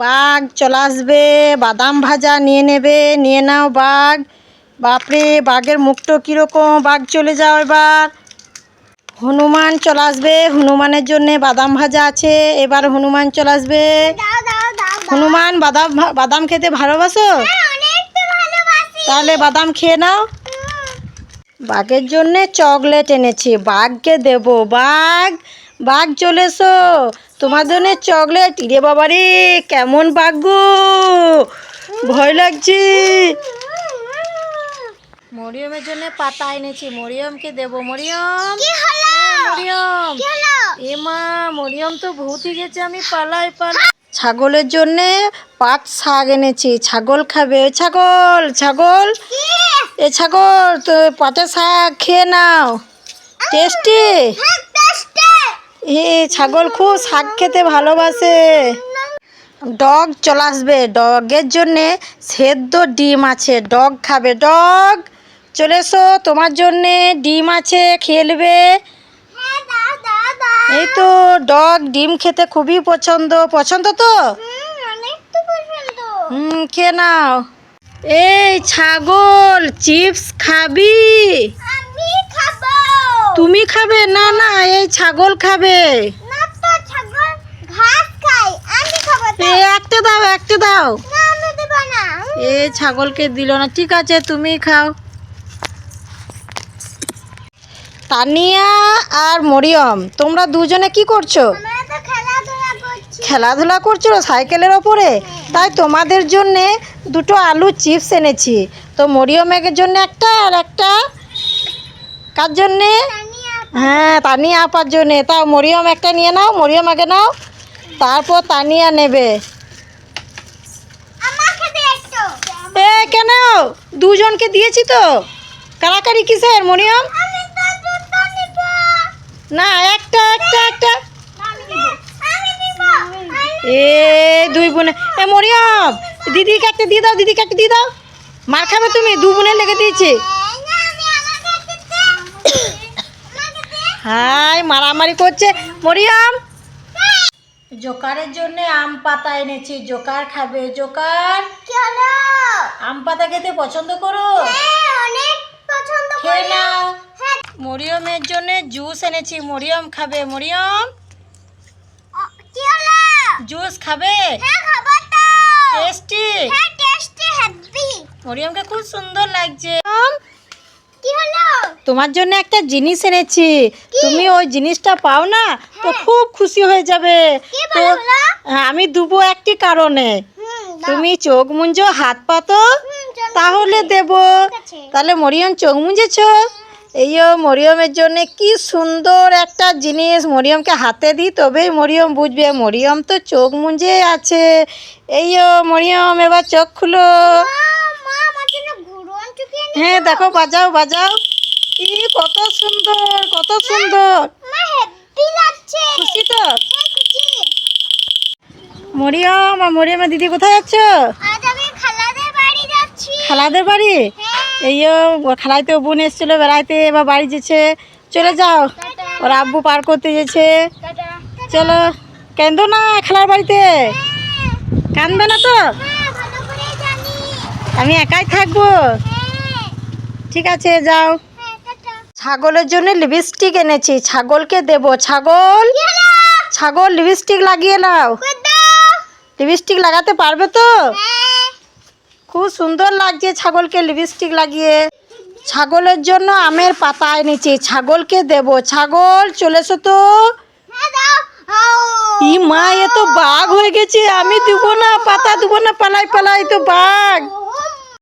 বাঘ চলে আসবে, বাদাম ভাজা নিয়ে নেবে, নিয়ে নাও বাঘ। বাপরে, বাঘের মুখটা কীরকম, বাঘ চলে যাও এবার। হনুমান চলে আসবে, হনুমানের জন্যে বাদাম ভাজা আছে, এবার হনুমান চলে আসবে। হনুমান বাদাম খেতে ভালোবাসো? তাহলে বাদাম খেয়ে নাও। বাঘের জন্যে চকলেট এনেছি, বাঘকে দেব। বাঘ, বাঘ চলে এসো, তোমার জন্যে চকলেট। ইরে বাবা রে, কেমন বাঘ গো, ভয় লাগছে। মরিয়মের জন্য পাতা এনেছি, মরিয়মকে দেব। মরিয়ম, মরিয়ম, এ মা, মরিয়ম তো ভূত হয়ে গেছে, আমি পালাই। ছাগলের জন্যে পাট শাক এনেছি, ছাগল খাবে। ছাগল, ছাগল, এ ছাগল তো পাটের শাক খেয়ে নাও, টেস্টি। এ ছাগল খুব শাক খেতে ভালোবাসে। ডগ চলে আসবে, ডগের জন্যে সেদ্ধ ডিম আছে, ডগ খাবে। ডগ চলে এসো, তোমার জন্যে ডিম আছে, খেয়ে নেবে। এই তো ডগ ডিম খেতে খুবই পছন্দ তো। খেয়ে নাও। এই ছাগল, চিপস খাবি? তুমি খাবে? না না, এই ছাগল খাবে। একটা দাও, একটা দাও। এই ছাগলকে দিল না, ঠিক আছে তুমি খাও। তানিয়া আর মরিয়ম, তোমরা দুজনে কি করছো? খেলাধুলা করছো সাইকেলের ওপরে? তাই তোমাদের জন্যে দুটো আলু চিপস এনেছি। তো মরিয়মের জন্য একটা, আর একটা কার জন্যে? হ্যাঁ, তানিয়া আপার জন্যে। তাও মরিয়ম একটা নিয়ে নাও, মরিয়ম আগে নাও, তারপর তানিয়া নেবে। এ কেন, দুজনকে দিয়েছি তো, কারাকারি কিসের? মরিয়ম না, একটা একটা একটা। এ দুই বোনে, এ মরিয়ম, দিদিকে একটা দিয়ে দাও, দিদিকে একটা দিয়ে দাও। মার খাবে তুমি, দু বোনে লেগে দিয়েছে। হাই, মারামারি করছে। মরিয়ম, জোকারের জন্য আম পাতা এনেছি, জোকার খাবে। জোকার, আম পাতা খেতে পছন্দ করো? খেয়ে নাও। মরিয়মের জন্য জুস এনেছি, মরিয়ম খাবে। মরিয়ম জুস খাবে? টেস্টি? মরিয়মকে খুব সুন্দর লাগছে। তোমার জন্য একটা জিনিস এনেছি, তুমি ওই জিনিসটা পাও না তো খুব খুশি হয়ে যাবে। তো আমি দেবো একটি কারণে, তুমি চোখ মুঞ্জো, হাত পাতো, তাহলে দেব। তাহলে মরিয়ম চোখ মুঞ্জেছো? এই মরিয়মের জন্য কি সুন্দর একটা জিনিস, মরিয়মকে হাতে দিই তবেই মরিয়ম বুঝবে। মরিয়ম তো চোখ মুঞ্জে আছে। এই মরিয়ম, এবার চোখ খুলো। হ্যাঁ দেখো, বাজাও বাজাও। ই কত সুন্দর, কত সুন্দর, খুশি তো? মরিয়ম আর মরিয়মের দিদি কোথায় যাচ্ছ? খালাদের বাড়ি? এই খালাই তো বোন এসেছিলো বেড়াইতে, এবার বাড়ি যেছে। চলে যাও, ওর আব্বু পার করতে যেছে। চলো, কেঁদো না খালার বাড়িতে, কাঁদবে না তো? আমি একাই থাকবো, ঠিক আছে যাও। ছাগলের জন্য লিপস্টিক এনেছি, ছাগলকে দেব। ছাগল, ছাগল লিপস্টিক লাগিয়ে নাও। লিপস্টিক লাগাতে পারবে তো? খুব সুন্দর লাগছে ছাগলকে লিপস্টিক লাগিয়ে। ছাগলের জন্য আমের পাতা এনেছি, ছাগলকে দেব। ছাগল চলে এসো তো। ই মা, এ তো বাঘ হয়ে গেছে, আমি দেবো না, পাতা দেবো না, পালাই পালাই, তো বাঘ।